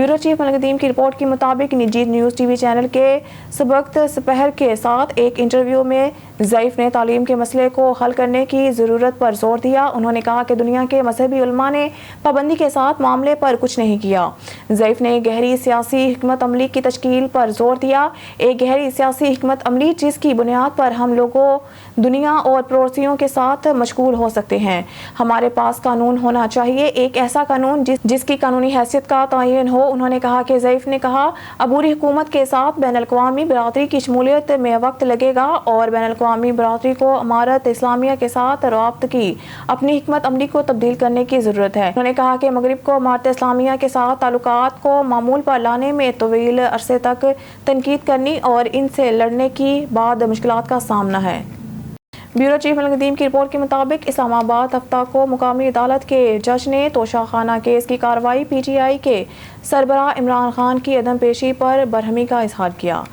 Bureau chief Malik Nadeem की report के मुताबिक निजी न्यूज़ टीवी चैनल के सबक्त सपहर के साथ एक इंटरव्यू में ज़ईफ़ ने तालीम के मसले को हल करने की ज़रूरत पर जोर दिया। उन्होंने कहा कि दुनिया के मजहबी उलमा ने पाबंदी के साथ मामले पर कुछ नहीं किया। ज़ईफ़ ने गहरी सियासी हिकमत अमली की तश्कील पर जोर दिया। एक गहरी सियासी हिकमत अमली जिसकी बुनियाद पर हम लोगों दुनिया और पड़ोसियों के साथ मशगूल हो सकते हैं। हमारे पास कानून होना चाहिए, एक ऐसा कानून जिसकी कानूनी हैसियत का तयन हो। उन्होंने कहा कि ज़ईफ़ ने कहा अबूरी हुकूमत के साथ बैनुल-अक़वामी बरादरी की शमूलियत में वक्त लगेगा और बैनुल-अक़वामी बरादरी को अमारत इस्लामिया के साथ रब्त की अपनी हिकमत अमली को तब्दील करने की ज़रूरत है। उन्होंने कहा कि मगरिब को अमारत इस्लामिया के साथ ताल्लुकात को मामूल पर लाने में तवील अरसे तक तनकीद करनी और इनसे लड़ने की बाद मुश्किलात का सामना है। ब्यूरो चीफ मलिक नदीम की रिपोर्ट के मुताबिक इस्लामाबाद हफ्ता को मुकामी अदालत के जज ने तोशाखाना केस की कार्रवाई PTI के सरबराह इमरान खान की अदम पेशी पर बरहमी का इजहार किया।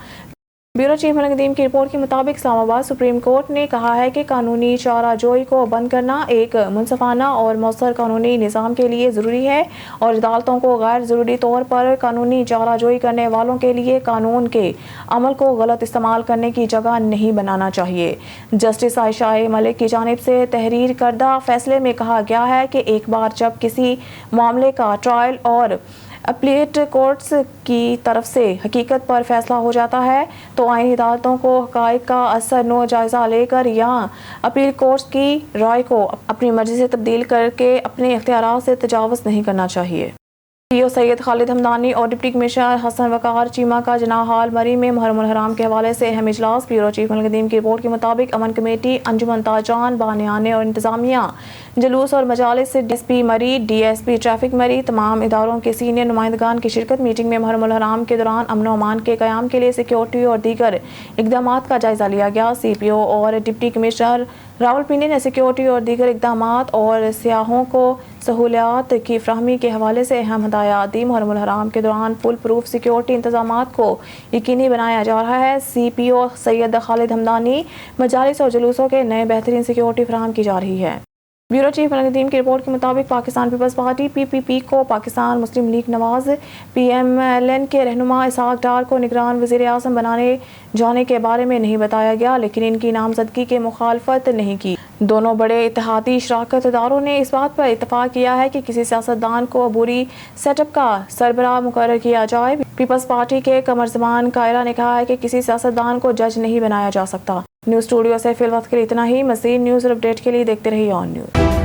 ब्यूरो चीफ मलिक नदीम की रिपोर्ट के मुताबिक इस्लामाबाद सुप्रीम कोर्ट ने कहा है कि कानूनी चाराजोई को बंद करना एक मुनसफाना और मौसर कानूनी निज़ाम के लिए ज़रूरी है और अदालतों को गैर ज़रूरी तौर पर कानूनी चाराजोई करने वालों के लिए कानून के अमल को गलत इस्तेमाल करने की जगह नहीं बनाना चाहिए। जस्टिस आयशा मलिक की जानिब से तहरीर करदा फैसले में कहा गया है कि एक बार जब किसी मामले का ट्रायल और अपीलेट कोर्ट्स की तरफ से हकीकत पर फैसला हो जाता है तो आईनी अदालतों को हक़ाइक़ का असर नो जायज़ा लेकर या अपील कोर्ट्स की राय को अपनी मर्जी से तब्दील करके अपने इख्तियारात से तजावुज़ नहीं करना चाहिए। CEO सैयद खालिद हमदानी और डिप्टी कमिश्नर हसन वकार चीमा का जनाह हाल मरी में मुहर्रमुल हराम के हवाले से अहम इजलास। ब्यूरो चीफ मलिक नदीम की रिपोर्ट के मुताबिक अमन कमेटी, अंजुमन ताजान, बानियाने और इंतजामिया, जुलूस और मजालिस, DSP मरी, DSP ट्रैफिक मरी, तमाम इदारों के सीनियर नुमाइंदगान की शिरकत। मीटिंग में मुहर्रमुल हराम के दौरान अमन अमान के क़याम के लिए सिक्योरिटी और दीगर इक़दामात का जायज़ा लिया गया। CPO और डिप्टी कमिश्नर रावलपिंडी ने सिक्योरिटी और दीगर इक़दामात और सियाहों को सहूलियात की फ़राहमी के हवाले से अहम हदायत दी। मुहर्रमुल हराम के दौरान फुल प्रूफ सिक्योरिटी इंतजामात को यकीनी बनाया जा रहा है। CPO सैयद खालिद हमदानी मजालिस और जुलूसों के नए बेहतरीन सिक्योरिटी फराहम की जा रही है। ब्यूरो चीफ मलिक नदीम की रिपोर्ट के मुताबिक पाकिस्तान पीपल्स पार्टी PPP को पाकिस्तान मुस्लिम लीग नवाज PMLN के रहनुमा इसहाक डार को निगरान वज़ीर आज़म बनाने जाने के बारे में नहीं बताया गया, लेकिन इनकी नामजदगी के मुखालफत नहीं की। दोनों बड़े इत्तेहादी शराकत दारों ने इस बात पर इत्तफाक किया है कि किसी सियासतदान को अबूरी सेटअप का सरबराह मुकर्रर किया जाए। पीपल्स पार्टी के कमरजमान कायरा ने कहा है कि किसी सियासतदान को जज नहीं बनाया जा सकता। न्यूज़ स्टूडियो से फिल वक्त के लिए इतना ही। मज़ीद न्यूज़ और अपडेट के लिए देखते रहिए ऑन न्यूज़।